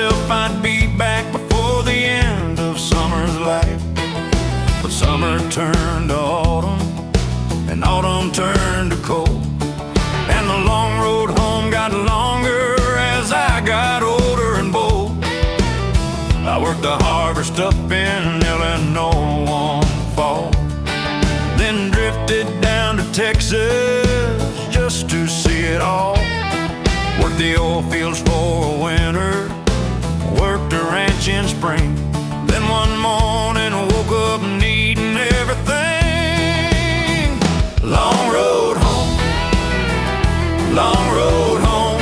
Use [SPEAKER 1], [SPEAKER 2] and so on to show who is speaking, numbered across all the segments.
[SPEAKER 1] myself I'd be back before the end of summer's life. But summer turned to autumn, and autumn turned to cold, and the long road home got longer as I got older and bold. I worked the harvest up in Illinois one fall, then drifted down to Texas just to see it all. Worked the oil fields for a winter, worked a ranch in spring, then one morning woke up needing everything. Long road home, long road home.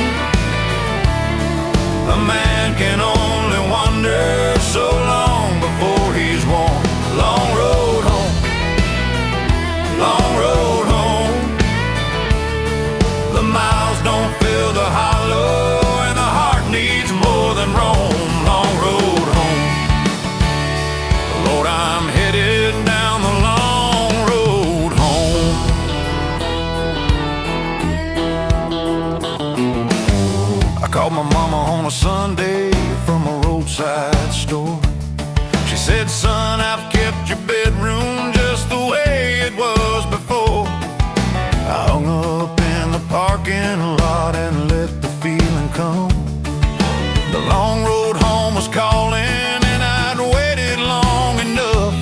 [SPEAKER 1] A man can only wander so long before he's worn. Long road home, long road home. The miles don't fill the hollow, and the heart needs more than roam. Long road home, Lord, I'm headed down the long road home. I called my mama on a Sunday from a roadside store. She said, son, I've kept your bedroom just the way it was before. I hung up in the parking lot and let the feeling come. The long road home was calling, and I'd waited long enough.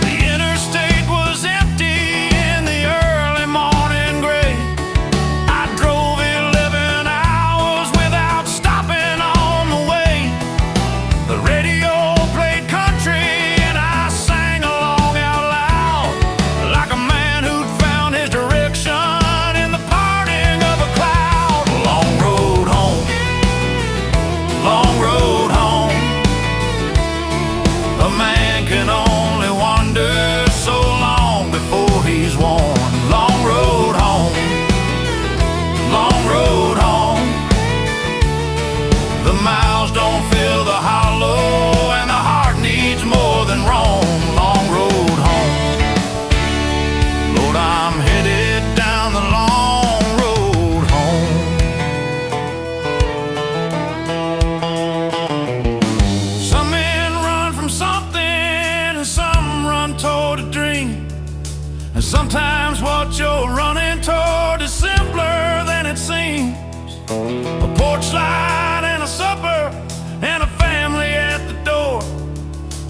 [SPEAKER 1] The interstate was empty in the early morning gray. I drove 11 hours without stopping on the way. The radio played country, and I sang along out loud like a man who'd found his direction in the parting of a cloud. Long road home, long road home. A man can only wander so long before he's worn. Long road home, long road home. The miles don't fill the hollow, and the heart needs more than roam. Long road home, Lord, I'm headed down the long road home. Some men run from something, and some run toward a dream. And sometimes what you're running toward is simpler than it seems. A porch light and a supper and a family at the door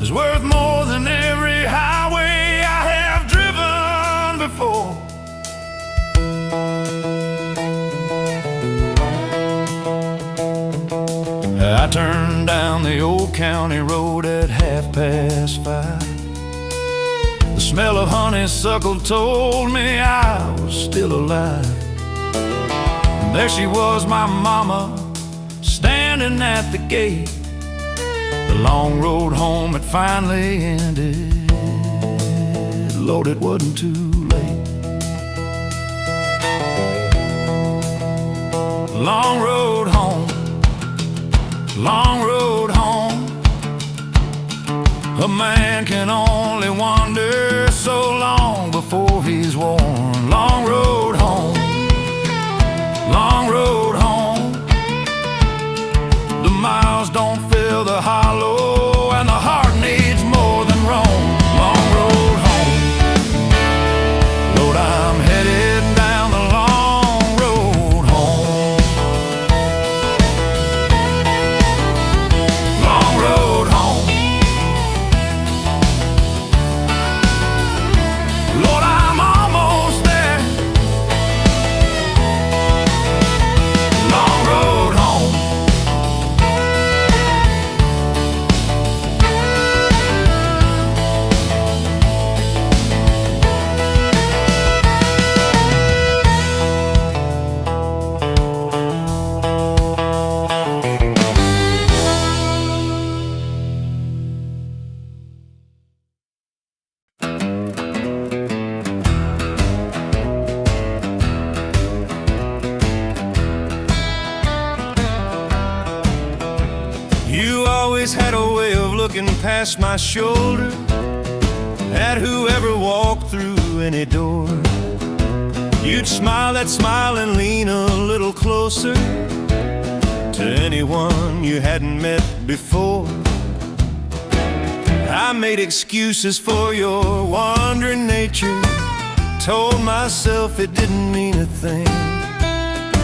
[SPEAKER 1] is worth more than every highway I have driven before. I turned down the old county road at 5:30. The smell of honeysuckle told me I was still alive. And there she was, my mama, standing at the gate. The long road home had finally ended. Lord, it wasn't too late. Long road home, long road home. A man can only wander so long before he's worn. Long road home, long road home. The miles don't fill the hollow, and the heart needs more than roam. Long road home, Lord, I'm headed down the long road home. Long road home, Lord, I'm almost there. Long road home. You always had a way of looking past my shoulder at whoever walked through any door. You'd smile that smile and lean a little closer to anyone you hadn't met before. I made excuses for your wandering nature, told myself it didn't mean a thing.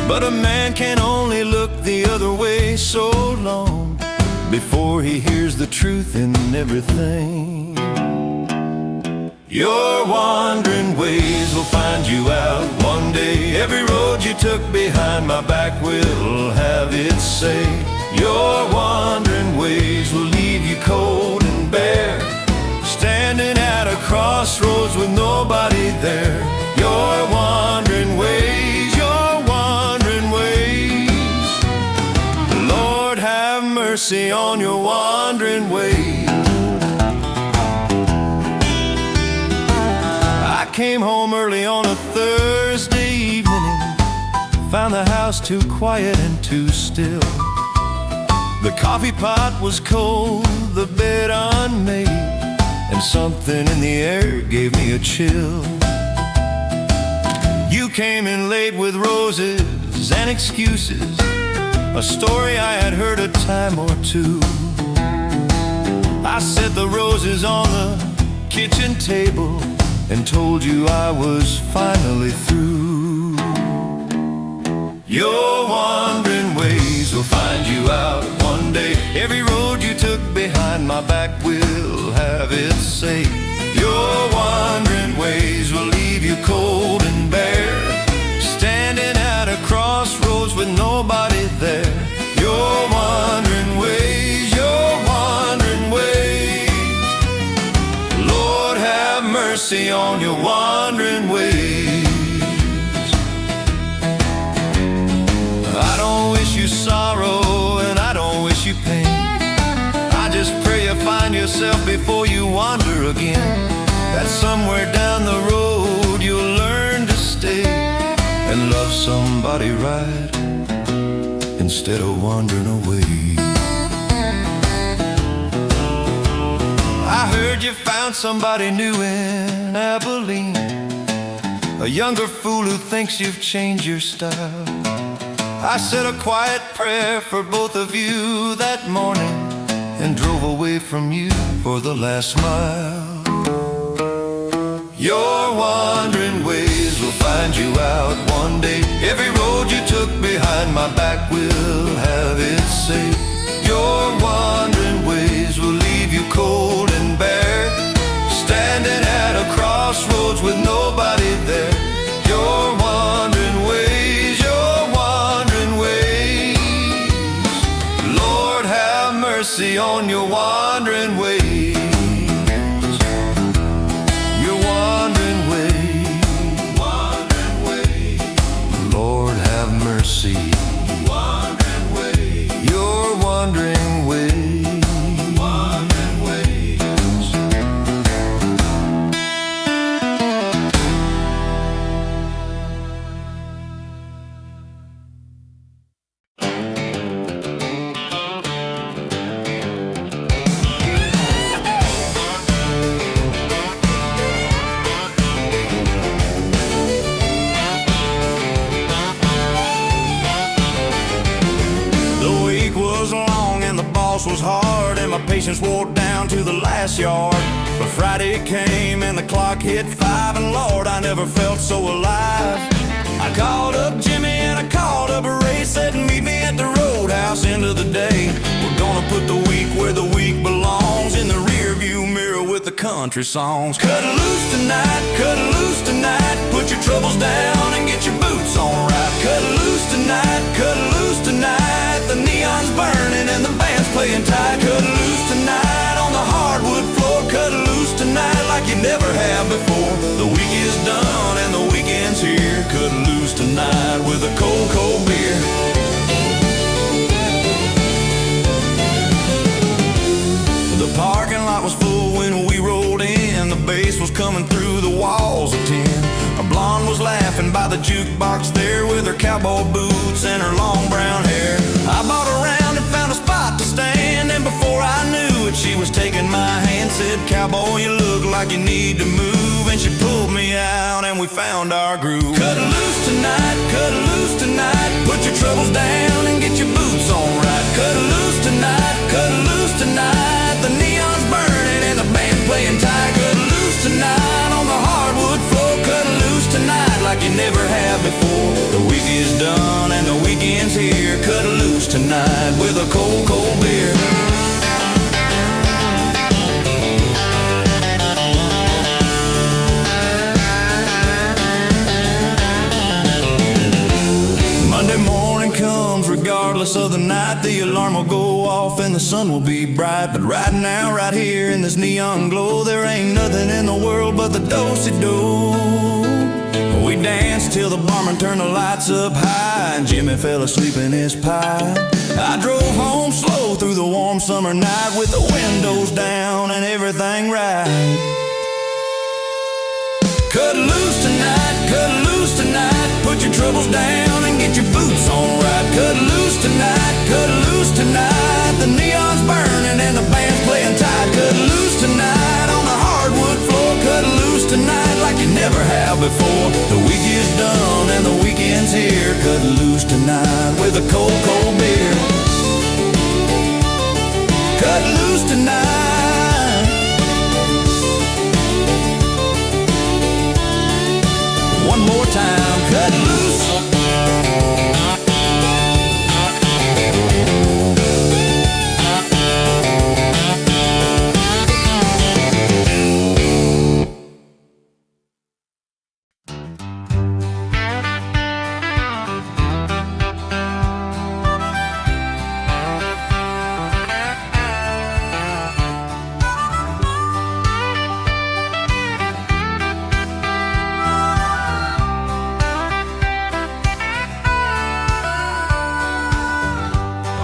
[SPEAKER 1] But a man can only look the other way so long before he hears the truth in everything. Your wandering ways will find you out one day. Every road you took behind my back will have its say. Your wandering ways will leave you cold and bare, standing at a crossroads with nobody there. Your wandering ways, your wandering ways. Lord, have mercy on your wandering ways. I came home early on a Thursday evening and found the house too quiet and too still. The coffee pot was cold, the bed unmade, and something in the air gave me a chill. You came in late with roses and excuses, a story I had heard a time or two. I set the roses on the kitchen table and told you I was finally through. Your wandering ways will find you out one day. Every road you took behind my back will have its say. Your wandering ways will leave you cold and bare, standing at a crossroads with nobody there. Your wandering ways, your wandering ways. Lord, have mercy on your wandering ways. I don't wish you sorrow and I don't wish you pain. I just pray you find yourself before you wander again, that somewhere down the road you'll learn to stay and love somebody right instead of wandering away. I heard you found somebody new in Abilene, a younger fool who thinks you've changed your style. I said a quiet prayer for both of you that morning and drove away from you for the last mile. Your wandering ways will find you out one day. Every road you took behind my back will have its say. Your wandering ways will leave you cold and bare, standing at a crossroads with nobody there. Your wandering ways, your wandering ways. Lord, have mercy on your wandering ways. Your wandering ways, wandering ways. Lord, have mercy. Wandering ways. Your wandering ways, wandering ways. Was hard and my patience wore down to the last yard. But Friday came and the clock hit 5, and Lord, I never felt so alive. I called up Jimmy and I called up Ray, said meet me at the roadhouse end of the day. We're gonna put the week where the week belongs, in the rear view mirror with the country songs. Cut loose tonight, cut loose tonight, put your troubles down and get your boots on right. Cut loose tonight, cut loose tonight, the neon's burning and the band's playing tight. Cut loose tonight on the hardwood floor, cut loose tonight like you never have before. The week is done and the weekend's here. Cut loose tonight with a cold, cold beer. The parking lot was full when we rolled in. The bass was coming through the walls of tin. A blonde was laughing by the jukebox there with her cowboy boots and her long brown hair. I bought around and found a spot to stand, and before I knew it, she was taking my hand. Said, cowboy, you look like you need to move. And she pulled me out and we found our groove. Cut loose tonight, put your troubles down and get your boots on cut loose tonight, cut loose tonight. The neon's burning and the band playing tight. Cut loose tonight on the hardwood floor. Cut loose tonight like you never have before. The week is done and the weekend's here. Cut loose tonight with a cold, cold beer. Regardless of the night, the alarm will go off and the sun will be bright. But right now, right here in this neon glow, there ain't nothing in the world but the do-si-do. We danced till the barman turned the lights up high and Jimmy fell asleep in his pie. I drove home slow through the warm summer night with the windows down and everything right. Cut loose tonight, cut loose tonight. Put your troubles down and get your boots on right. Cut loose tonight, cut loose tonight. The neon's burning and the band's playing tight. Cut loose tonight on the hardwood floor. Cut loose tonight like you never have before. The week is done and the weekend's here. Cut loose tonight with a cold, cold beer. Cut loose tonight. One more time, cut loose.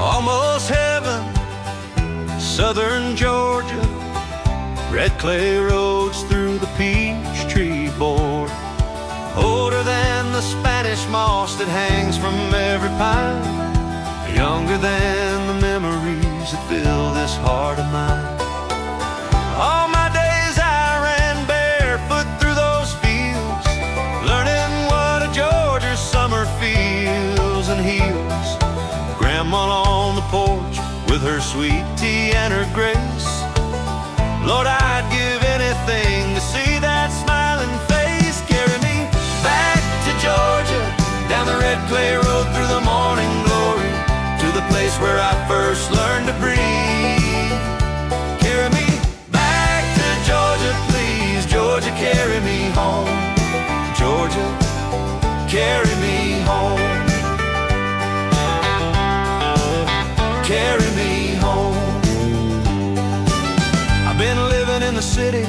[SPEAKER 1] Almost heaven, southern Georgia, red clay roads through the peach tree board, older than the Spanish moss that hangs from every pine, younger than the memories that fill this heart of mine. All my days I ran barefoot through those fields, learning what a Georgia summer feels and heals. Grandma on the porch with her sweet tea and her grace. Lord, I'd give anything to see that smiling face. Carry me back to Georgia, down the red clay road through the morning glory, to the place where I first learned to breathe. Carry me back to Georgia, please. Georgia, carry me home. Georgia, carry me home. Carry me home. I've been living in the city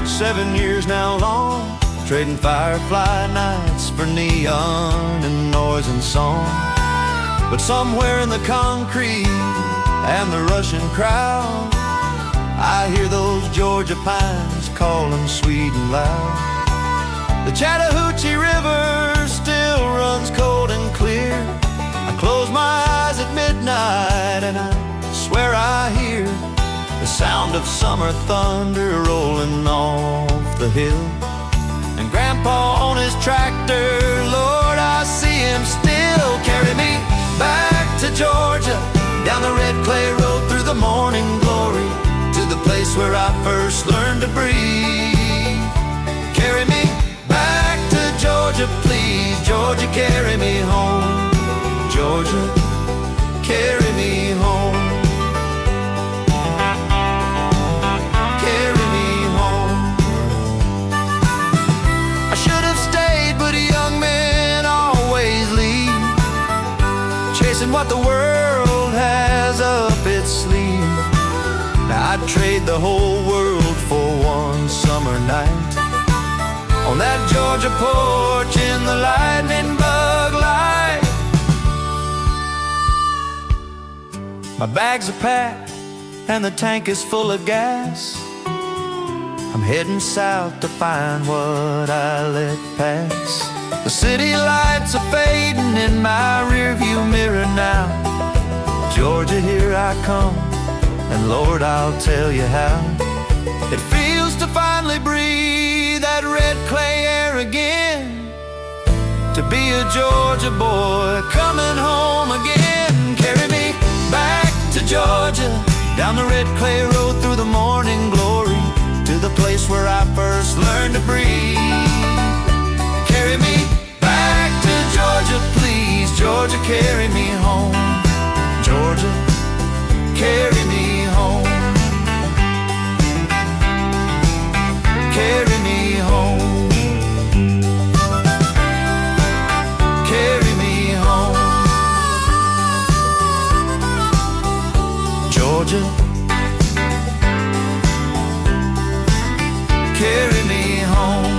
[SPEAKER 1] 7 years now long, trading firefly nights for neon and noise and song. But somewhere in the concrete and the rushing crowd, I hear those Georgia pines calling sweet and loud. The Chattahoochee River still runs cold and clear. I close my eyes at midnight and I swear I hear the sound of summer thunder rolling off the hill. And Grandpa on his tractor, Lord, I see him still. Carry me back to Georgia, down the red clay road through the morning glory, to the place where I first learned to breathe. Carry me back to Georgia, please. Georgia, carry me home. Georgia, carry me home. Carry me home. I should have stayed, but young men always leave, chasing what the world has up its sleeve. Now I'd trade the whole world for one summer night on that Georgia porch in the lightning bug light. My bags are packed and the tank is full of gas. I'm heading south to find what I let pass. The city lights are fading in my rearview mirror now. Georgia, here I come, and Lord, I'll tell you how. It feels to finally breathe that red clay air again, to be a Georgia boy coming home again. Carry me back Georgia, down the red clay road through the morning glory, to the place where I first learned to breathe. Carry me back to Georgia, please, Georgia, carry me home. Georgia, carry me home. Carry me home. Carry me home. Georgia, carry me home.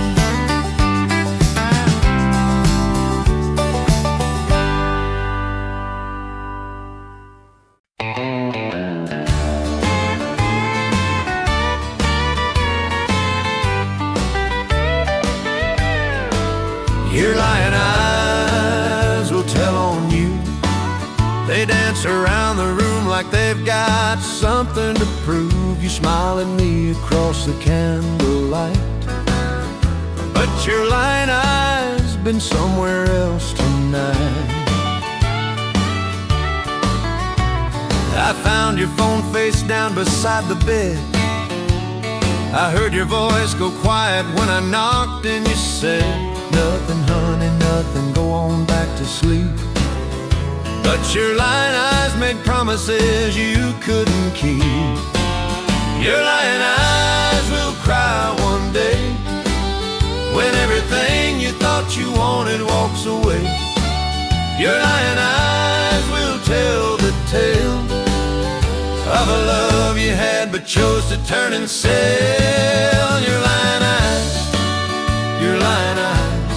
[SPEAKER 1] Your lion eyes will tell on you. They dance around the room like they've got something to prove. You smile at me across the candlelight, but your lion eyes been somewhere else tonight. I found your phone face down beside the bed. I heard your voice go quiet when I knocked and you said, "Nothing, honey, nothing, go on back to sleep." But your lion eyes made promises you couldn't keep. Your lion eyes will cry one day when everything you thought you wanted walks away. Your lion eyes will tell the tale of a love you had but chose to turn and sail. Your lion eyes, your lion eyes,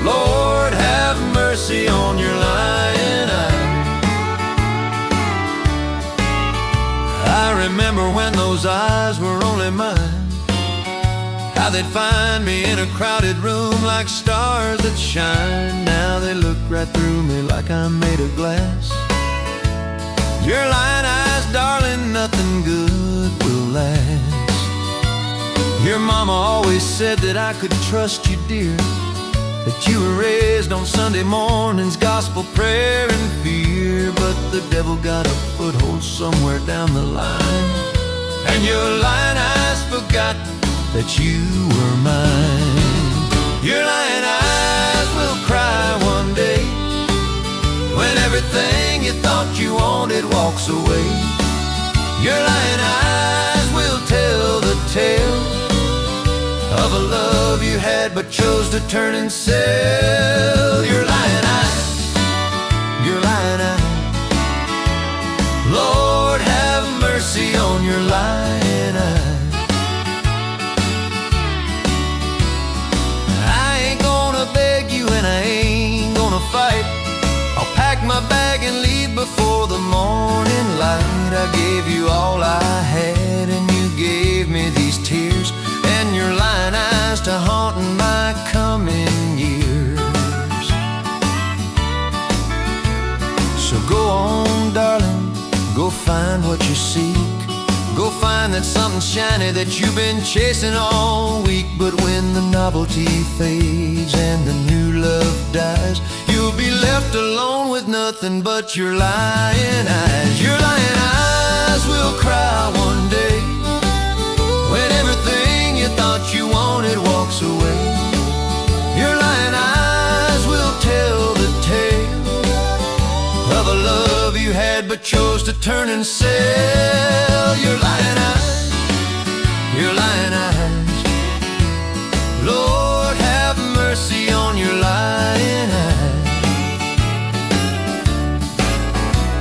[SPEAKER 1] Lord have mercy on your lion eyes. I remember when those eyes were only mine, how they'd find me in a crowded room like stars that shine. Now they look right through me like I'm made of glass. Your lion eyes, darling, nothing good will last. Your mama always said that I could trust you, dear, that you were raised on Sunday mornings, gospel, prayer, and fear. But the devil got a foothold somewhere down the line, and your lion eyes forgot that you were mine. Your lion eyes will cry one day when everything you thought you wanted walks away. Your lion eyes will tell the tale of a love you had but chose to turn and sail. Your lion eyes, your lion eyes, Lord have mercy on your lion eyes. I ain't gonna beg you and I ain't gonna fight. I'll pack my bag and leave before the morning light. I gave you all I had and you gave me these tears and your lion eyes to haunt in my coming years. So go on, darling, go find what you seek. Go find that something shiny that you've been chasing all week. But when the novelty fades and the new love dies, you'll be left alone with nothing but your lion eyes. Your lion eyes will cry one day when everything you thought you wanted walks away. Your lion eyes will tell the tale of a love you had but chose to turn and sail. Your lion eyes, your lion eyes, Lord have mercy on your lion eyes.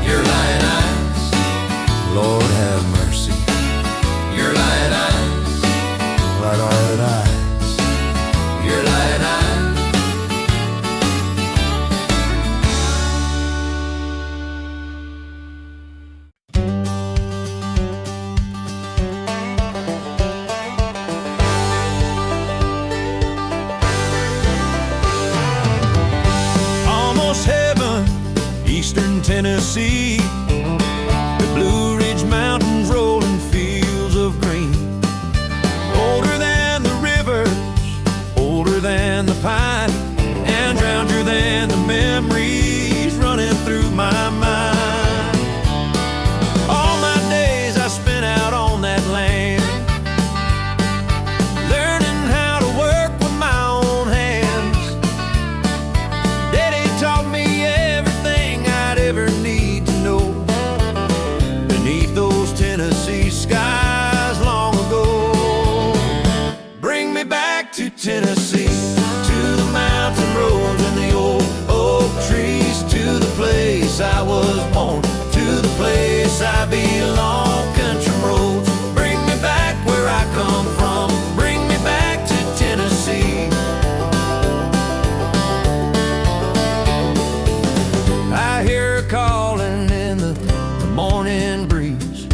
[SPEAKER 1] Your lion eyes, Lord have mercy. Your lion eyes, lion eyes, your lion eyes.
[SPEAKER 2] Eastern Tennessee, the Blue Ridge Mountains, rolling fields of green. Older than the rivers, older than the pine, and drownier than the memories running through my mind. I belong. Country roads, bring me back where I come from. Bring me back to Tennessee. I hear her calling in the morning breeze,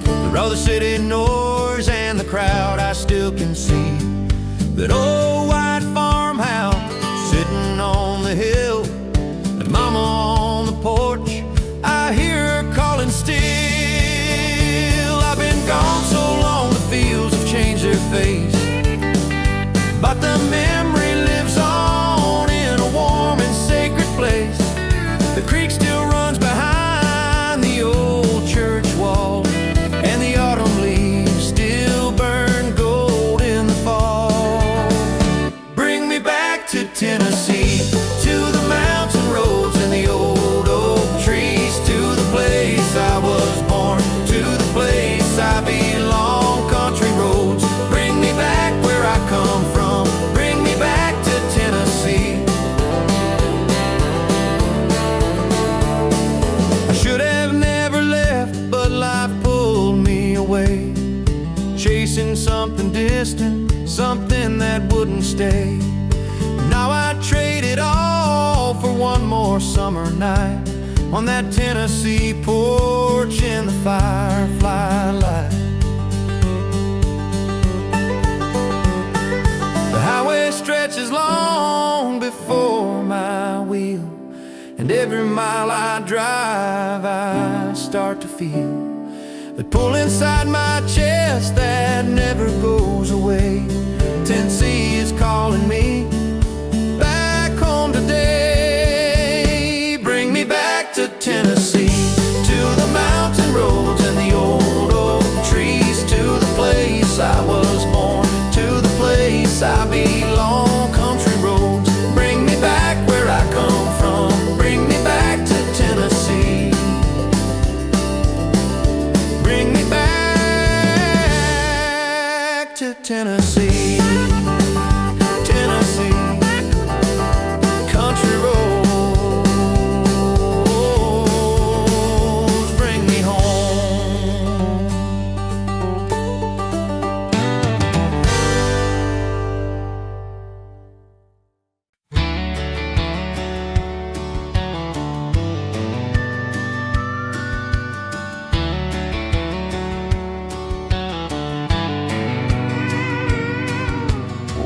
[SPEAKER 2] through all the city noise and the crowd. I still can see that old white farmhouse sitting on the hill, and mama on the porch. I hear her calling still. I've been gone so long, the fields have changed their face, but the memory lives on in a warm and sacred place. The creek still runs behind the old church wall, and the autumn leaves still burn gold in the fall. Bring me back to Tennessee, to the mountain roads and the old oak trees, to the place I was born, to the place I belong. Country roads, bring me back where I come from. Bring me back to Tennessee. I should have never left, but life pulled me away, chasing something distant, something that wouldn't stay. Now I trade it all for one more summer night on that Tennessee porch in the firefly light. The highway stretches long before my wheel, and every mile I drive I start to feel that pull inside my chest that never goes away. Tennessee is calling me back home today. Bring me back to Tennessee, to the mountain roads and the old oak trees, to the place I was born, to the place I belong. Country roads, bring me back where I come from. Bring me back to Tennessee. Bring me back to Tennessee. Tennessee, country roads, bring me home.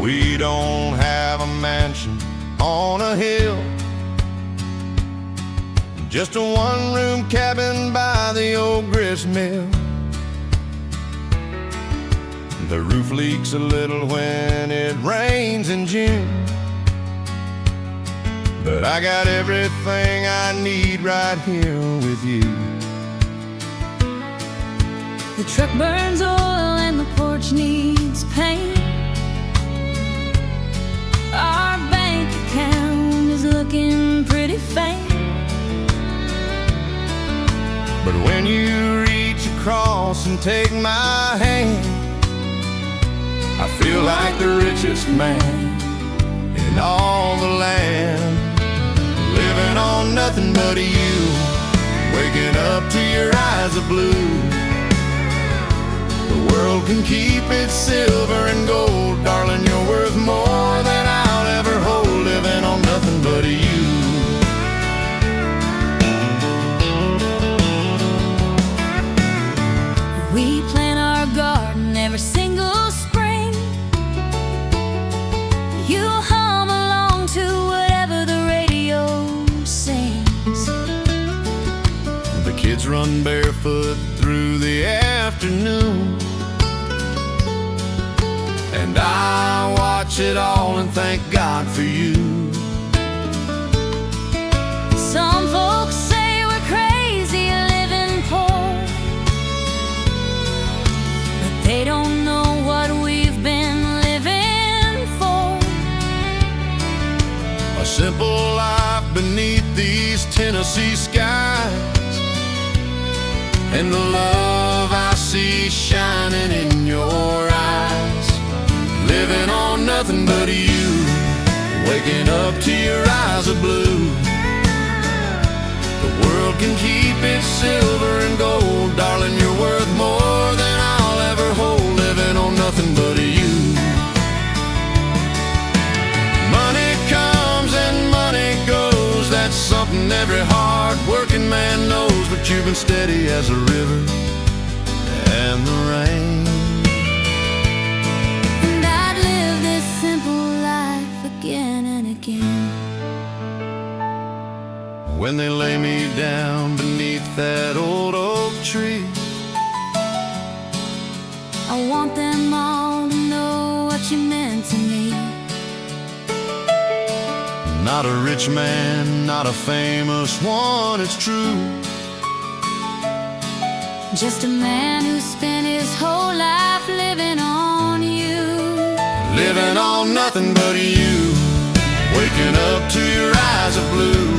[SPEAKER 2] We don't have a mansion on a hill, just a one-room cabin by the old grist mill. The roof leaks a little when it rains in June, but I got everything I need right here with you.
[SPEAKER 3] The truck burns oil and the porch needs paint. Our bank account is looking pretty faint,
[SPEAKER 2] but when you reach across and take my hand, I feel like the richest man in all the land. Living on nothing but you, waking up to your eyes of blue. The world can keep its silver and gold, darling, you're worth more than I'll ever hold. Living on nothing but you.
[SPEAKER 3] we plant our garden every single spring. You hum along to whatever the radio sings.
[SPEAKER 2] The kids run barefoot through the afternoon, and I watch it all and thank God for you.
[SPEAKER 3] Some folks say we're crazy living poor, but they don't know what we've been living for.
[SPEAKER 2] A simple life beneath these Tennessee skies, and the love I see shining in your eyes. Living on nothing but you, waking up to your eyes of blue. The
[SPEAKER 1] World can keep its silver and gold, darling, you're worth more than I'll ever hold, living on nothing but you. Money comes and money goes, that's something every hard-working man knows, but you've been steady as a river and the rain.
[SPEAKER 3] And I'd live this simple life again and again.
[SPEAKER 1] When they lay me down beneath that old oak tree,
[SPEAKER 3] I want them all to know what you meant to me.
[SPEAKER 1] not a rich man, not a famous one, it's true.
[SPEAKER 3] Just a man who spent his whole life living on you.
[SPEAKER 1] Living on nothing but you, waking up to your eyes of blue.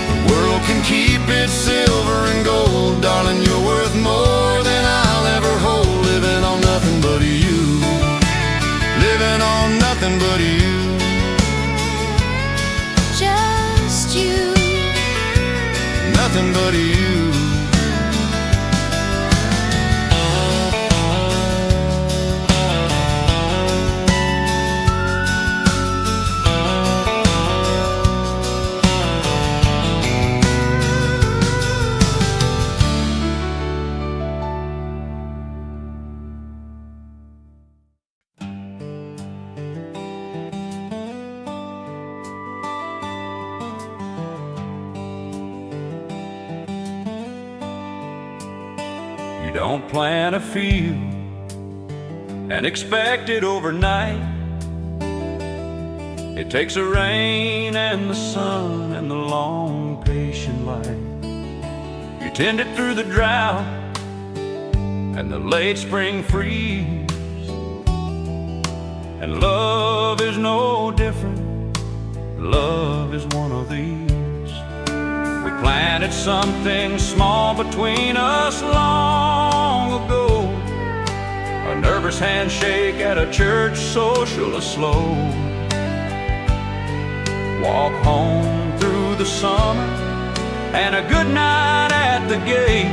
[SPEAKER 1] The world can keep its silver and gold, darling, you're worth more than I'll ever hold. Living on nothing but you, living on nothing but you.
[SPEAKER 3] Just you,
[SPEAKER 1] nothing but you.
[SPEAKER 2] You don't plant a field and expect it overnight. It takes the rain and the sun and the long patient light. You tend it through the drought and the late spring freeze. And love is no different. Love is one of these. We planted something small between us long ago. A nervous handshake at a church social, a slow walk home through the summer, and a good night at the gate.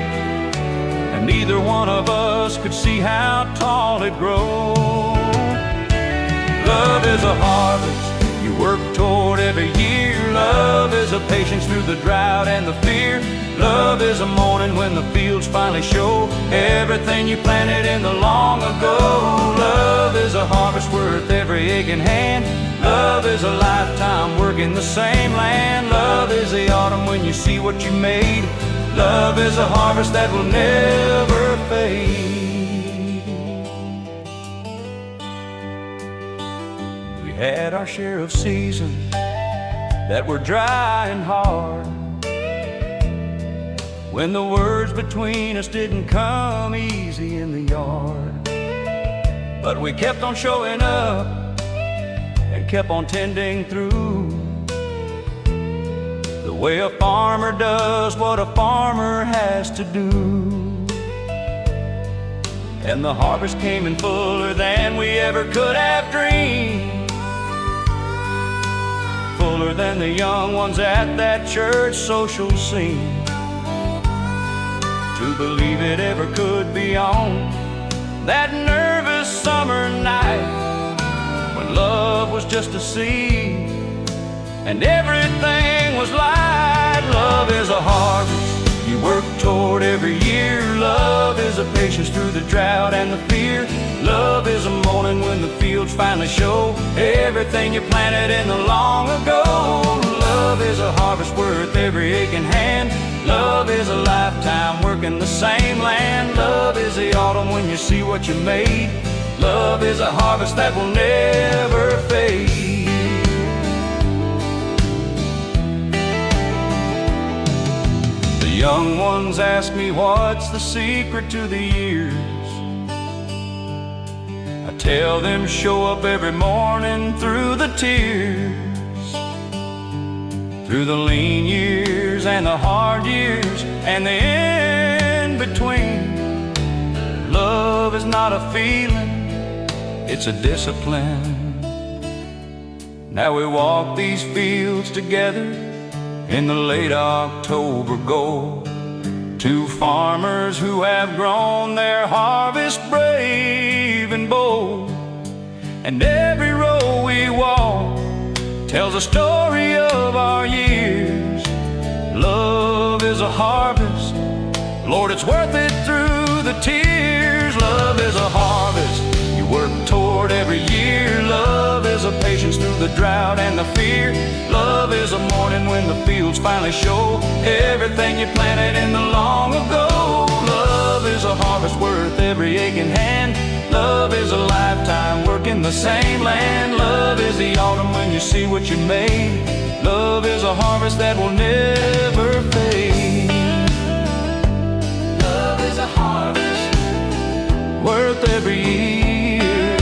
[SPEAKER 2] And neither one of us could see how tall it grows. Love is a harvest you work toward every year. Love is a patience through the drought and the fear. Love is a morning when the fields finally show everything you planted in the long ago. Love is a harvest worth every aching hand. Love is a lifetime working the same land. Love is the autumn when you see what you made. Love is a harvest that will never fade. We had our share of seasons that were dry and hard, when the words between us didn't come easy in the yard. But we kept on showing up and kept on tending through, the way a farmer does what a farmer has to do. And the harvest came in fuller than we ever could have dreamed, fuller than the young ones at that church social scene. To believe it ever could be on that nervous summer night, when love was just a seed and everything was light. Love is a harvest you work toward every year. Love is a patience through the drought and the fear. Love is a morning when the fields finally show everything you planted in the long ago. Love is a harvest worth every aching hand. Love is a lifetime working the same land. Love is the autumn when you see what you made. Love is a harvest that will never fade. The young ones ask me what's the secret to the years. I tell them show up every morning through the tears, through the lean years and the hard years and the in-between. Love is not a feeling, it's a discipline. Now we walk these fields together
[SPEAKER 1] in the late October gold. Two farmers who have grown their harvest brave and bold. And every row we walk tells a story of our years. Love is a harvest, Lord, it's worth it through the tears. Love is a harvest you work toward every year. Love is a patience through the drought and the fear. Love is a morning when the fields finally show everything you planted in the long ago. Love is a harvest worth every aching hand. Love is a lifetime working the same land. Love is the autumn when you see what you made. Love is a harvest that will never fade. Love is a harvest worth every year.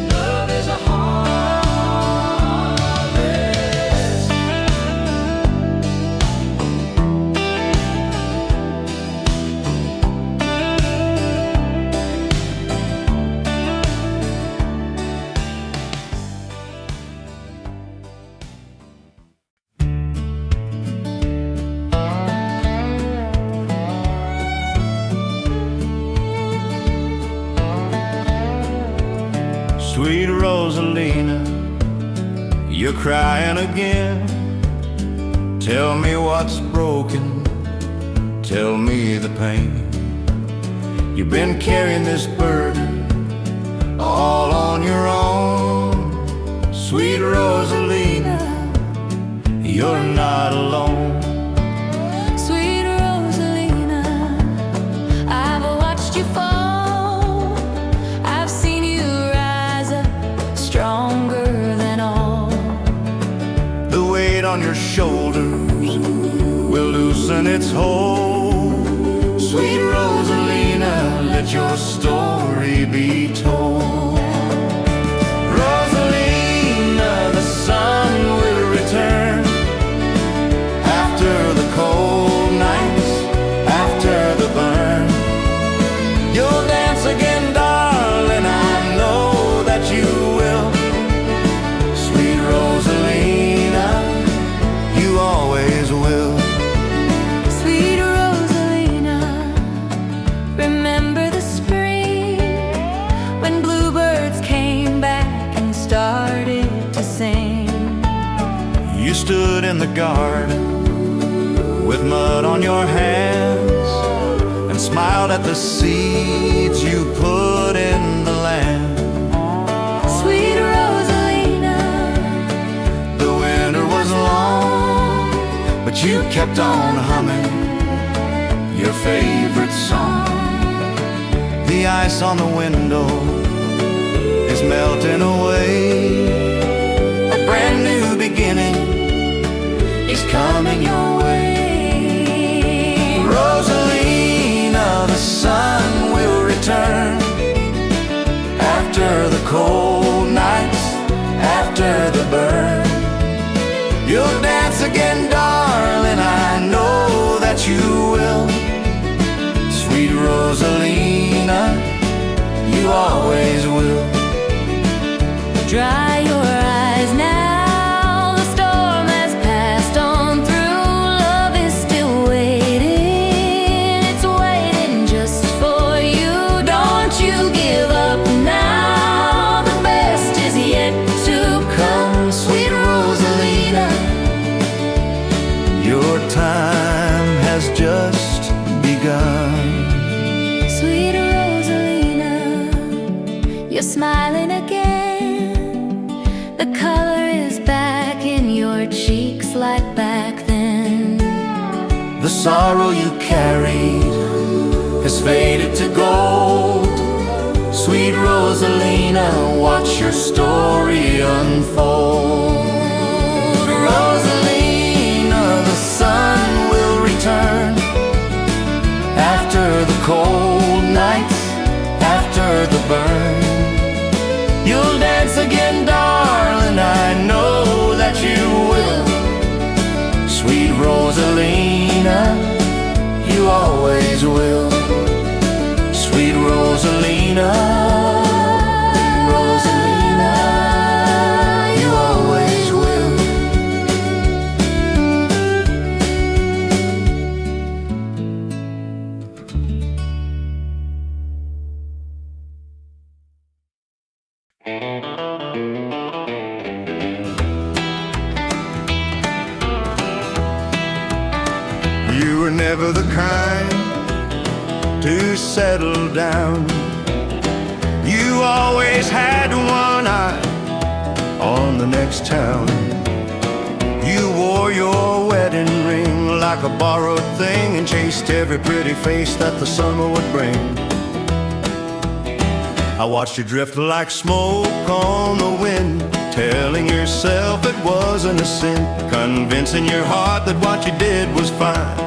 [SPEAKER 1] Love is a harvest. Sweet Rosalina, you're crying again. Tell me what's broken, tell me the pain. You've been carrying this burden all on your own. Sweet Rosalina, you're not alone.
[SPEAKER 3] Sweet Rosalina, I've watched you fall. I've seen you rise up stronger than all.
[SPEAKER 1] The weight on your shoulders will loosen its hold. Sweet Rosalina, let your story be told. Rosalina, the sun will return after the cold nights, after the burn. You'll dance again, darling, I know that you will. Sweet Rosalina, you always will.
[SPEAKER 3] Sweet Rosalina, remember the spring when bluebirds came back and started to sing.
[SPEAKER 1] You stood in the garden with mud on your hands and smiled at the seeds you put in the land.
[SPEAKER 3] Sweet Rosalina,
[SPEAKER 1] The winter was long, but you kept on humming your favorite song. The ice on the window is melting away. A brand new beginning is coming your way. Rosalina, the sun will return after the cold nights, after the burn. You'll dance again, darling, I know that you will. Sweet Rosalina, you always will.
[SPEAKER 3] dry your eyes now. The storm has passed on through. Love is still waiting. It's waiting just for you. Don't you give up now. The best is yet to come.
[SPEAKER 1] Sweet Rosalina, your time has just begun.
[SPEAKER 3] Sweet Rosalina, you're smiling again. The color is back in your cheeks like back then.
[SPEAKER 1] The sorrow you carried has faded to gold. Sweet Rosalina, watch your story unfold. Rosalina, the sun will return after the cold nights, after the burn. You'll dance again, darling, I know that you will. Sweet Rosalina, you always will. Sweet Rosalina, Rosalina, you always will. You were never the kind to settle down. You always had one eye on the next town. You wore your wedding ring like a borrowed thing and chased every pretty face that the summer would bring. I watched you drift like smoke on the wind, telling yourself it wasn't a sin, convincing your heart that what you did was fine,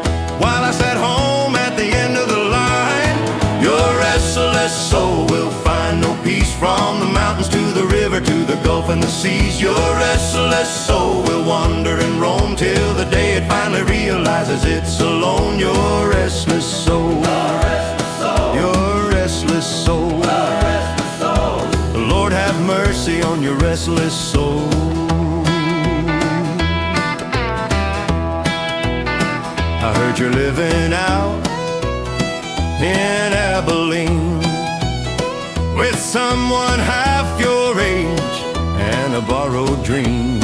[SPEAKER 1] while I sat home at the end of the line. Your restless soul will find no peace, from the mountains to the river, to the Gulf and the seas. Your restless soul will wander and roam till the day it finally realizes it's alone. Your restless soul, your restless soul. The Lord have mercy on your restless soul. I heard you're living out in Abilene with someone half your age and a borrowed dream.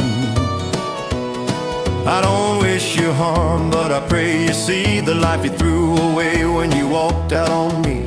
[SPEAKER 1] I don't wish you harm, but I pray you see the life you threw away when you walked out on me.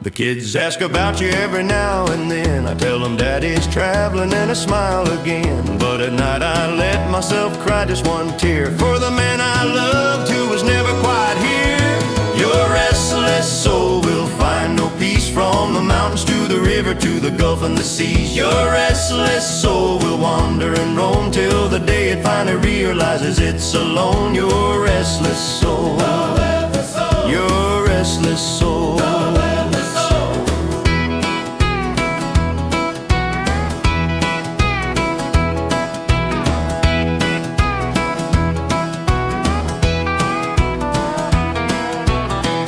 [SPEAKER 1] The kids ask about you every now and then. I tell them Daddy's traveling and I smile again. But at night I let myself cry just one tear for the man I loved who was never quite here. Your restless soul will find no peace, from the mountains to the river, to the Gulf and the seas. Your restless soul will wander and roam till the day it finally realizes it's alone. Your restless soul, your restless soul.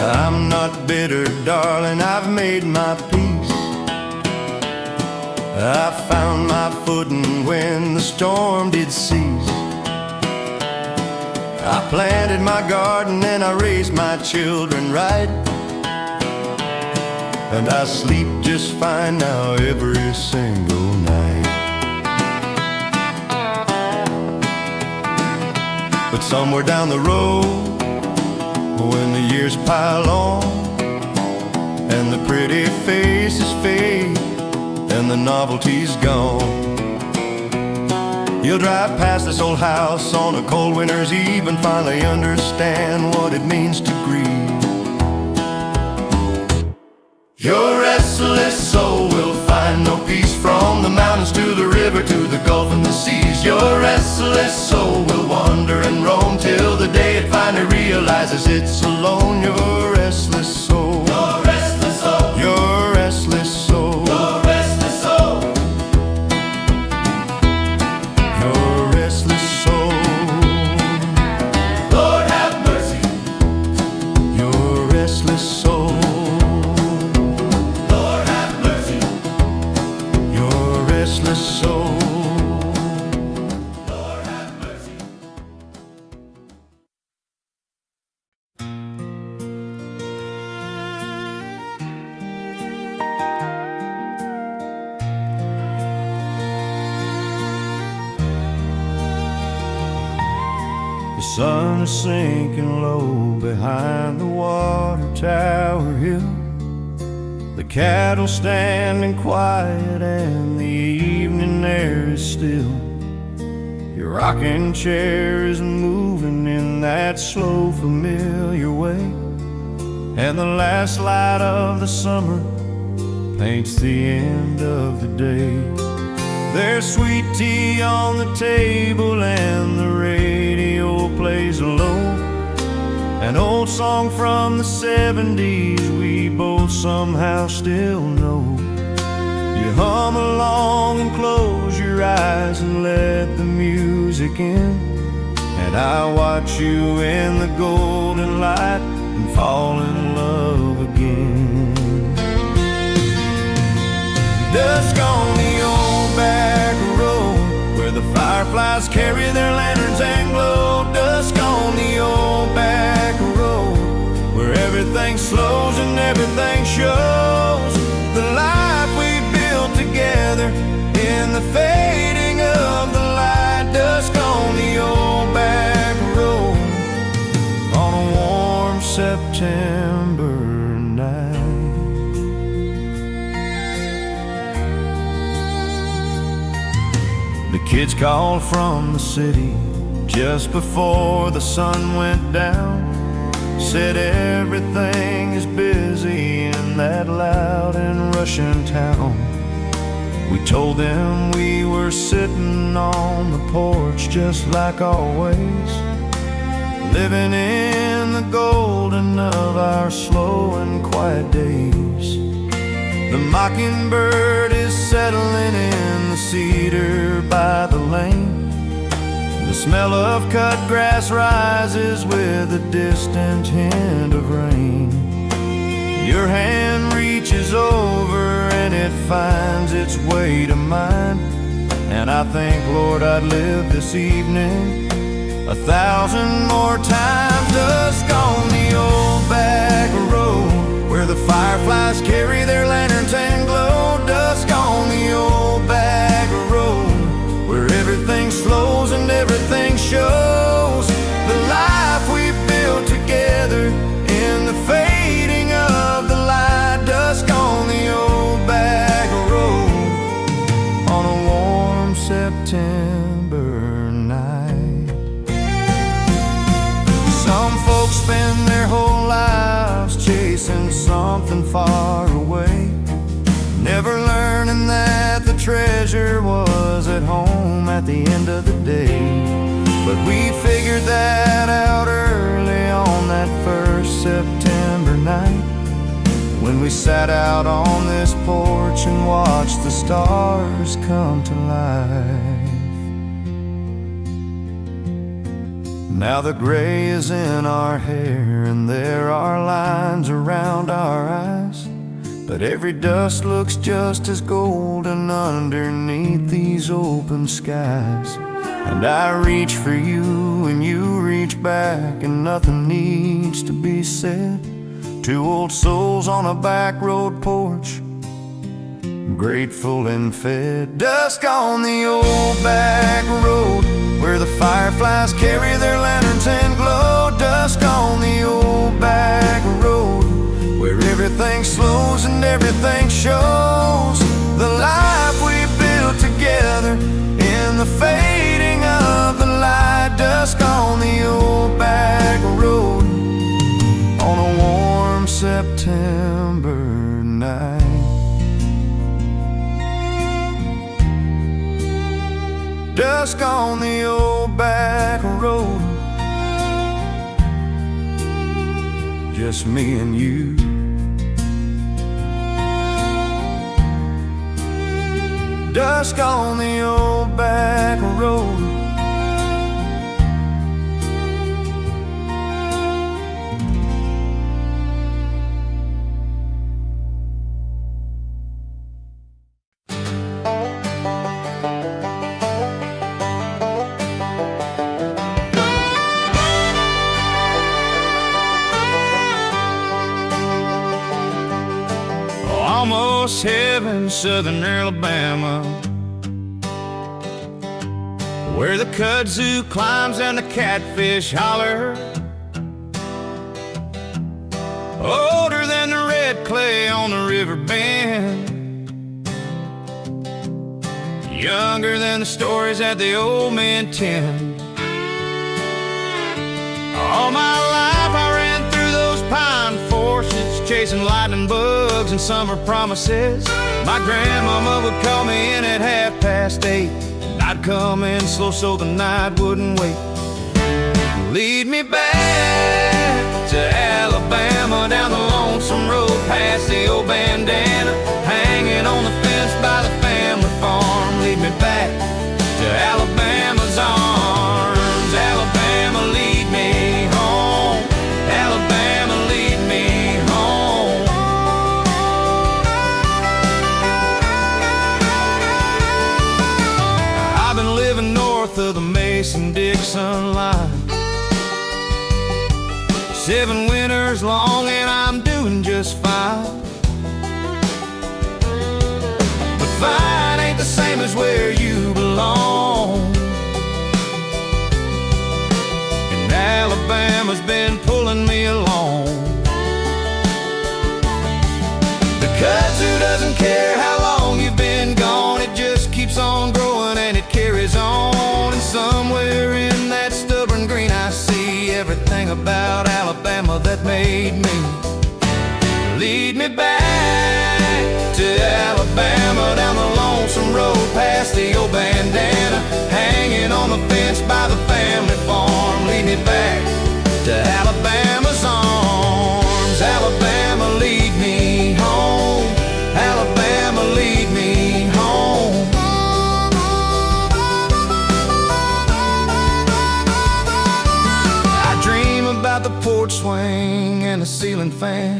[SPEAKER 1] I'm not bitter, darling, I've made my peace. I found my footing when the storm did cease. I planted my garden and I raised my children right, and I sleep just fine now every single night. But somewhere down the road, when the years pile on and the pretty faces fade and the novelty's gone, you'll drive past this old house on a cold winter's eve and finally understand what it means to grieve. Your restless soul will find no peace, from the mountains to the river, to the Gulf and the seas. Your restless soul will wander and roam till the day it finally realizes it's alone. Your restless soul, your restless soul, your restless soul, your restless soul, your restless soul. Lord have mercy, your restless soul. Lord have mercy, your restless soul. The sun is sinking low behind the water tower hill. The cattle standing quiet and the evening air is still. Your rocking chair is moving in that slow, familiar way, and the last light of the summer paints the end of the day. There's sweet tea on the table and the radio plays low, an old song from the 70s we both somehow still know. You hum along and close your eyes and let the music in, and I watch you in the golden light and fall in love again. Dusk on the old back road where the fireflies carry their lanterns and glow. Dusk on the old back road where everything slows and everything shows. The life September night. The kids called from the city just before the sun went down. Said everything is busy in that loud and rushing town. We told them we were sitting on the porch just like always, living in the golden of our slow and quiet days. The mockingbird is settling in the cedar by the lane. The smell of cut grass rises with a distant hint of rain. Your hand reaches over and it finds its way to mine. And I think, Lord, I'd live this evening 1,000 more times. Dusk on the old back road where the fireflies carry their lanterns and glow. Dusk on the old back road where everything slows and everything shows the life we built together in the fading of the light. Dusk on the old back road on a warm September night. Some folks spend their whole lives chasing something far away, never learning that the treasure was at home at the end of the day. But we figured that out early on that first September night, when we sat out on this porch and watched the stars come to life. Now the gray is in our hair and there are lines around our eyes, but every dust looks just as golden underneath these open skies. And I reach for you and you reach back, and nothing needs to be said. Two old souls on a back road porch, grateful and fed. Dusk on the old back road where the fireflies carry their lanterns and glow. Dusk on the old back road where everything slows and everything shows the life we built together in the fading of the light. Dusk on the old back road on a warm September night. Dusk on the old back road, just me and you. Dusk on the old back road. Almost heaven, southern Alabama, where the kudzu climbs and the catfish holler. Older than the red clay on the river bend, younger than the stories that the old men tend. All my life I ran through those pine forests, chasing lightning bugs and summer promises. My grandmama would call me in at 8:30, and I'd come in slow so the night wouldn't wait. Lead me back to Alabama, down the lonesome road past the old bandana, hanging on the fence by the family farm. Lead me back to Alabama's arms. Alabama, lead me home. Alabama, lead me home. I've been living north of the Mason-Dixon line, 7 winters long, and I'm doing just fine. But fine ain't the same as where you belong. And Alabama's been pulling me along.
[SPEAKER 2] about Alabama that made me. Lead me back to Alabama, down the lonesome road, past the old bandana, hanging on the fence by the family farm. Lead me back to Alabama's arms. Alabama, lead me home. Alabama, lead me home. I dream about the porch swing and the ceiling fan,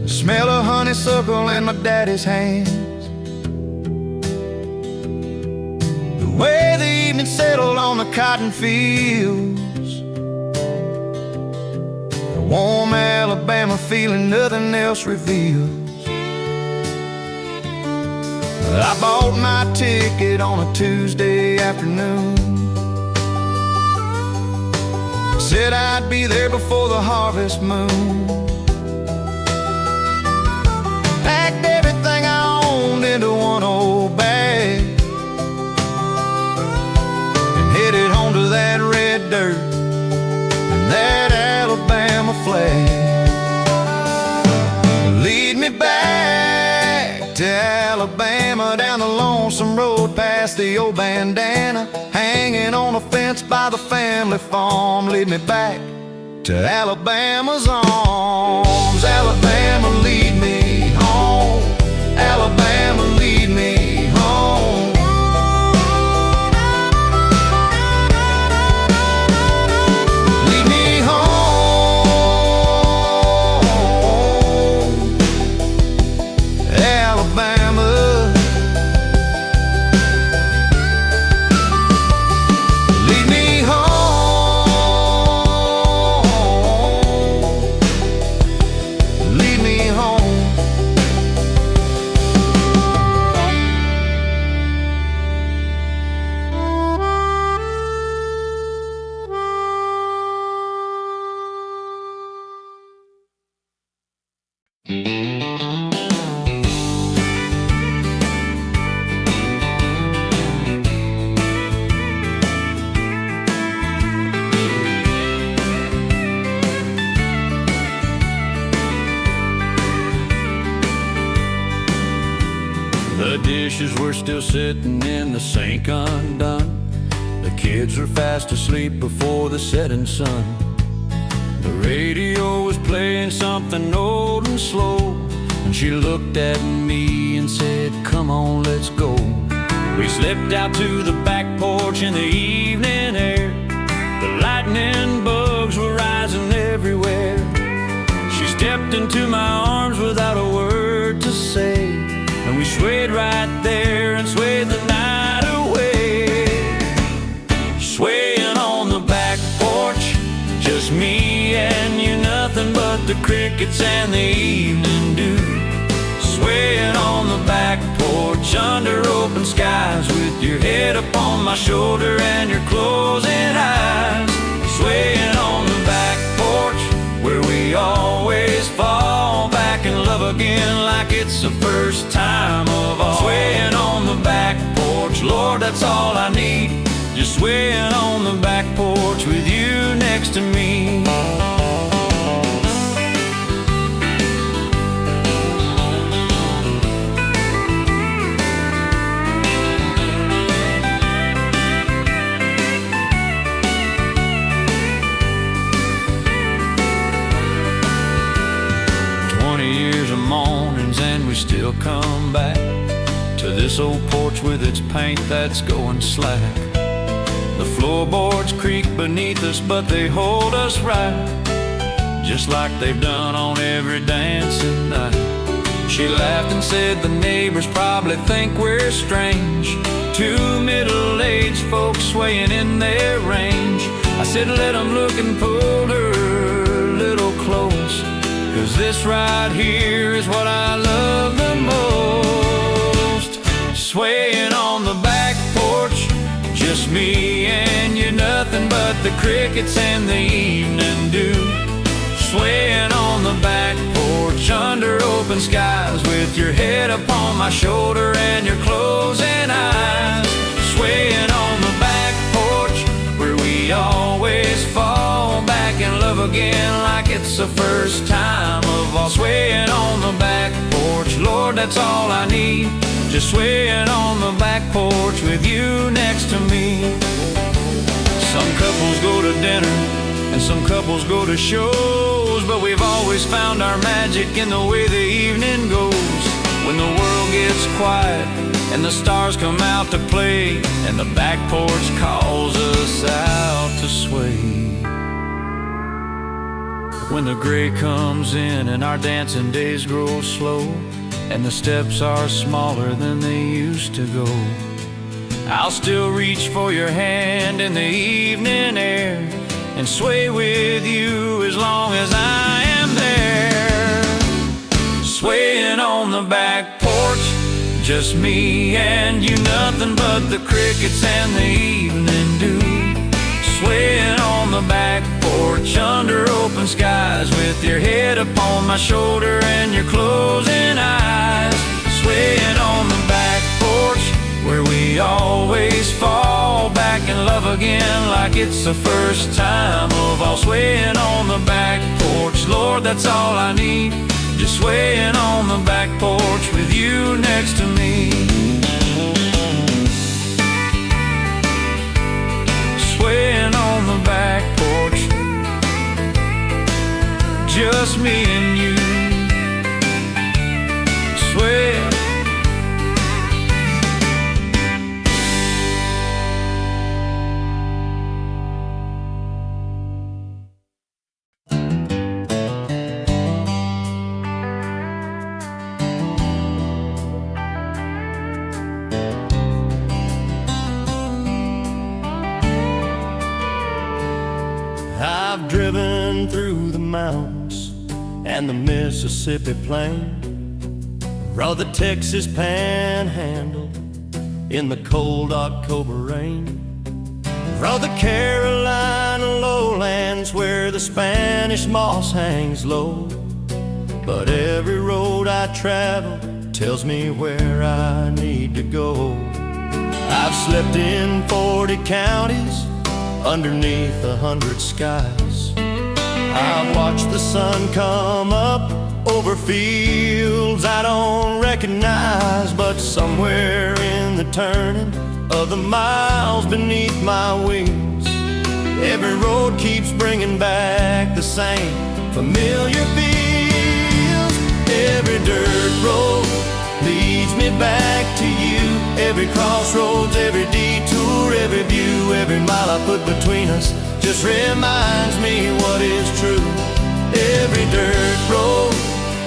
[SPEAKER 2] the smell of honeysuckle in my daddy's hands, the way the evening settled on the cotton fields, the warm Alabama feeling nothing else reveals. I bought my ticket on a Tuesday afternoon, said I'd be there before the harvest moon. Packed everything I owned into one old bag and headed home to that red dirt and that Alabama flag. Lead me back to Alabama, down the lonesome road, past the old bandana, hanging on a fence by the family farm. Lead me back to Alabama's arms. Alabama, lead me home. Alabama, lead me home. Lead me home, Alabama. Lead me home. Lead me home.
[SPEAKER 4] The dishes were still sitting in the sink undone. The kids were fast asleep before the setting sun. The radio was playing something old and slow, and she looked at me and said, "Come on, let's go." We slipped out to the back porch in the evening air. The lightning bugs were rising everywhere. She stepped into my arms without a word to say, and we swayed right there and swayed the night away. Swaying on the back porch, just me and you, nothing but the crickets and the evening dew. Swaying on the back porch under open skies, with your head upon my shoulder and your closing eyes. Swaying on the back porch, where we always fall back in love again, like it's the first time of all. Swaying on the back porch, Lord, that's all I need. Just swaying on the back porch with you next to me. 20 years of mornings and we still come back to this old porch with its paint that's going slack. The floorboards creak beneath us, but they hold us right, just like they've done on every dancing night. She laughed and said the neighbors probably think we're strange, two middle-aged folks swaying in their range. I said let them look, and pulled her a little close, 'cause this right here is what I love the most. Swaying on the back porch, just me and you, nothing but the crickets and the evening dew. Swaying on the back porch under open skies, with your head upon my shoulder and your closing eyes. Swaying on the back porch, where we always back in love again like it's the first time of all. Swaying on the back porch, Lord, that's all I need. Just swaying on the back porch with you next to me. Some couples go to dinner and some couples go to shows, but we've always found our magic in the way the evening goes. When the world gets quiet and the stars come out to play, and the back porch calls us out to sway. When the gray comes in and our dancing days grow slow, and the steps are smaller than they used to go, I'll still reach for your hand in the evening air and sway with you as long as I am there. Swaying on the back porch, just me and you, nothing but the crickets and the evening dew. Swaying on the back porch under open skies, with your head upon my shoulder and your closing eyes. Swaying on the back porch, where we always fall back in love again like it's the first time of all. Swaying on the back porch, Lord, that's all I need. Just swaying on the back porch with you next to me. Swaying on the back porch, just me and you. Swaying.
[SPEAKER 5] I've driven through the mountains and the Mississippi plain, rode the Texas panhandle in the cold October rain, rode the Carolina lowlands where the Spanish moss hangs low. But every road I travel tells me where I need to go. I've slept in 40 counties underneath 100 skies. I've watched the sun come up over fields I don't recognize, but somewhere in the turning of the miles beneath my wings, every road keeps bringing back the same familiar feels. Every dirt road leads me back to you. Every crossroads, every detour, every view, every mile I put between us just reminds me what is true. Every dirt road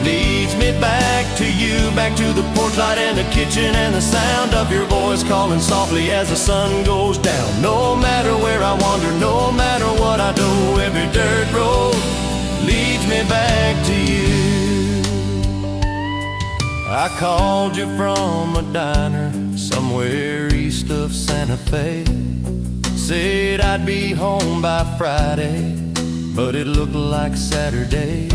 [SPEAKER 5] leads me back to you, back to the porch light and the kitchen and the sound of your voice calling softly as the sun goes down. No matter where I wander, no matter what I do, every dirt road leads me back to you. I called you from a diner somewhere east of Santa Fe, said I'd be home by Friday, but it looked like Saturday.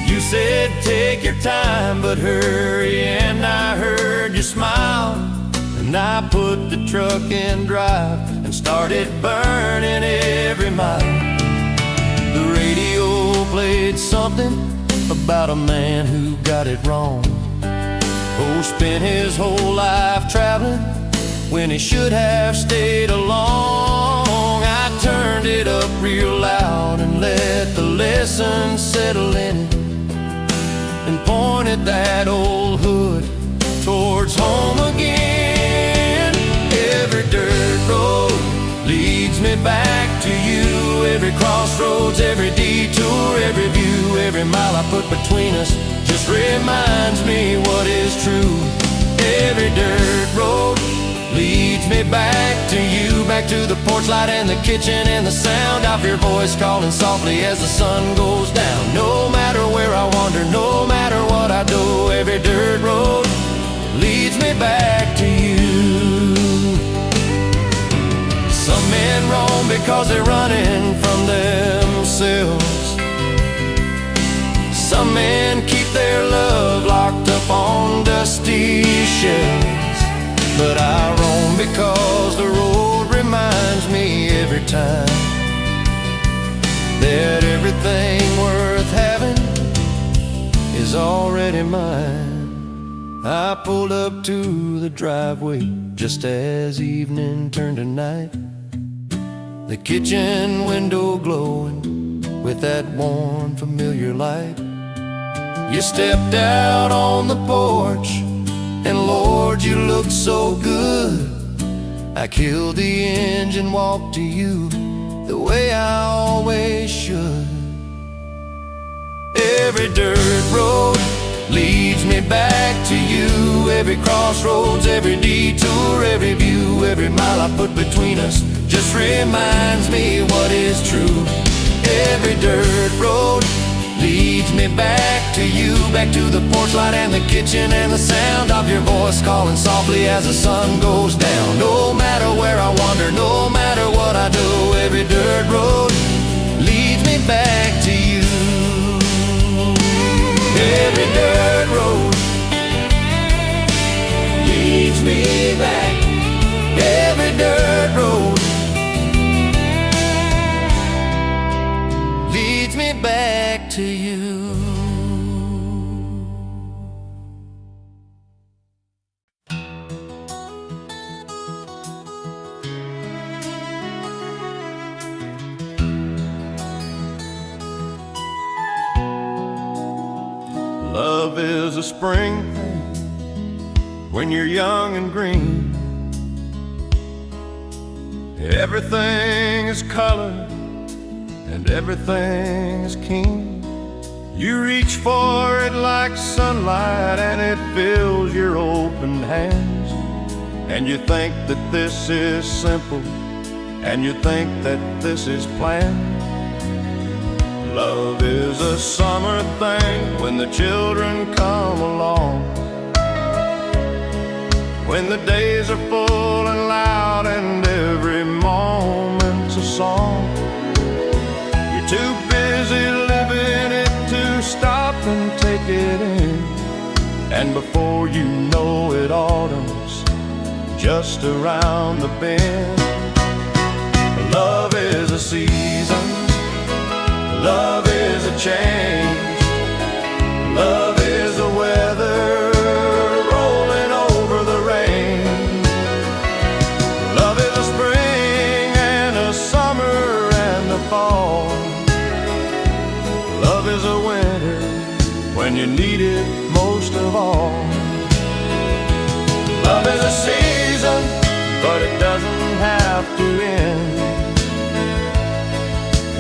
[SPEAKER 5] You said take your time but hurry, and I heard you smile, and I put the truck in drive and started burning every mile. The radio played something about a man who got it wrong, who spent his whole life traveling when he should have stayed along. I turned it up real loud and let the lesson settle in it, and pointed that old hood towards home again. Every dirt road leads me back to you. Every crossroads, every detour, every view, every mile I put between us just reminds me what is true. Every dirt road leads me back to you, back to the porch light and the kitchen and the sound of your voice calling softly as the sun goes down. No matter where I wander, no matter what I do, every dirt road leads me back to you. Some men roam because they're running from themselves. Some men keep their love locked up on dusty shelves. But I roam because the road reminds me every time
[SPEAKER 2] is already mine. I pulled up to the driveway just as evening turned to night, the kitchen window glowing with that warm, familiar light. You stepped out on the porch, and Lord, you looked so good. I killed the engine, walked to you the way I always should. Every dirt road leads me back to you. Every crossroads, every detour, every view, every mile I put between us just reminds me what is true. Every dirt road leads me back to you, back to the porch light and the kitchen and the sound of your voice calling softly as the sun goes down. No matter where I wander, no matter what I do, every dirt road leads me back to you. Every dirt road leads me back. Every dirt road leads me back to you.
[SPEAKER 5] Love is a spring thing when you're young and green. Everything is color and everything is keen. You reach for it like sunlight and it fills your open hands. And you think that this is simple, and you think that this is planned. Love is a summer thing when the children come along, when the days are full and loud and every moment's a song. You're too busy living it to stop and take it in. And before you know it, autumn's just around the bend. Love is a season, love is a change, love is the weather rolling over the rain. Love is a spring and a summer and a fall. Love is a winter when you need it most of all. Love is a season, but it doesn't have to end.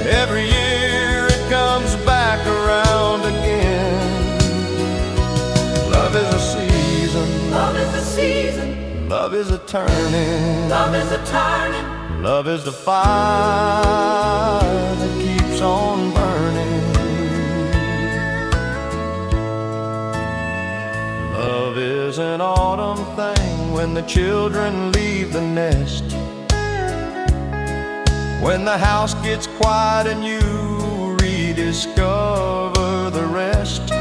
[SPEAKER 5] Every year it comes back around again. Love is a season,
[SPEAKER 3] Love is a season,
[SPEAKER 5] love is a turning,
[SPEAKER 3] love is a turning.
[SPEAKER 5] love is the fire that keeps on burning. Love is an autumn thing when the children leave the nest, when the house gets quiet and you rediscover the rest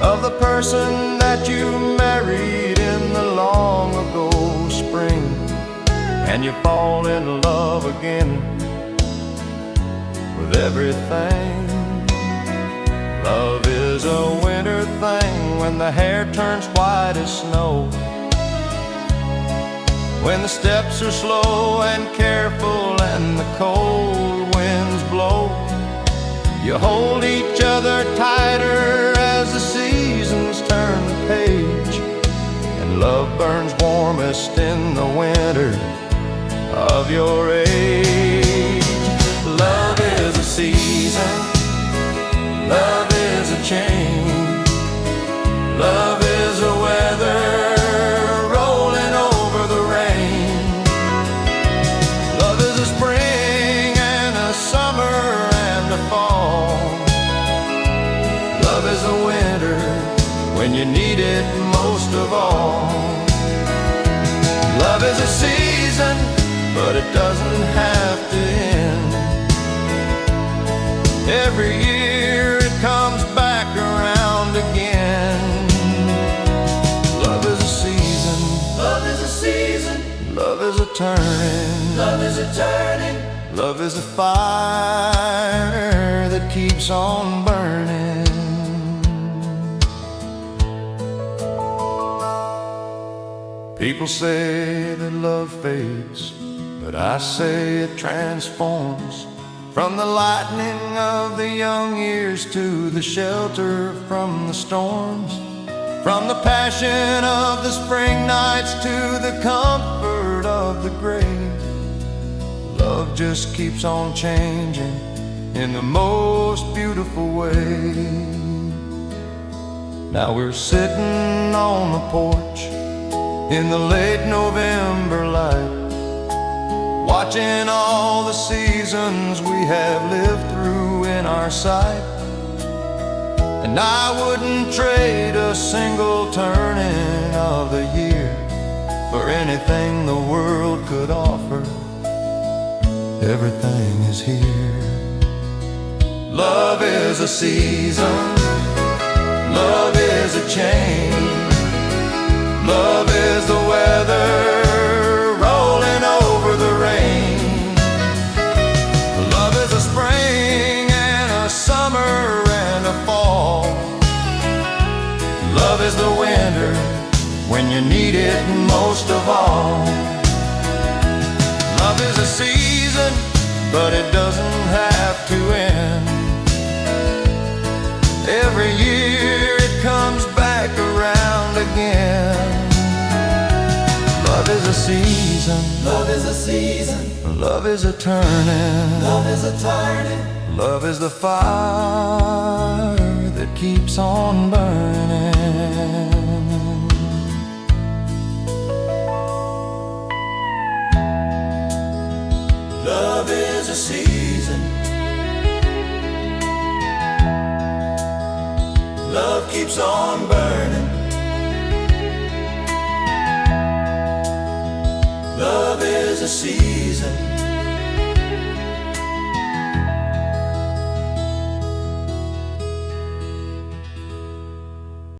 [SPEAKER 5] of the person that you married in the long ago spring, and you fall in love again with everything. Love is a winter thing when the hair turns white as snow, when the steps are slow and careful and the cold winds blow. You hold each other tighter as the seasons turn the page, and love burns warmest in the winter of your age. Love is a season, love is a change, love is a weather rolling over the rain. Love is a spring and a summer and a fall. Love is a winter when you need it most of all. Love is a season, but it doesn't have to end. Every year it comes back around again. Love is a season,
[SPEAKER 2] Love is a season,
[SPEAKER 5] love is a turning,
[SPEAKER 2] love is a turning.
[SPEAKER 5] love is a fire that keeps on burning.
[SPEAKER 1] People say that love fades, but I say it transforms. From the lightning of the young years to the shelter from the storms. From the passion of the spring nights to the comfort of the grave. Love just keeps on changing in the most beautiful way. Now we're sitting on the porch in the late November light, watching all the seasons we have lived through in our sight. And I wouldn't trade a single turning of the year for anything the world could offer. Everything is here. Love is a season, love is a change, love is the weather rolling over the rain. Love is a spring and a summer and a fall. Love is the winter when you need it most of all. Love is a season, but it doesn't have to end. Every year it comes back around again. Love is a season,
[SPEAKER 2] Love is a season,
[SPEAKER 1] love is a turning,
[SPEAKER 2] love is a turning.
[SPEAKER 1] love is the fire that keeps on burning.
[SPEAKER 2] Love is a season, love keeps on burning. Love is a season,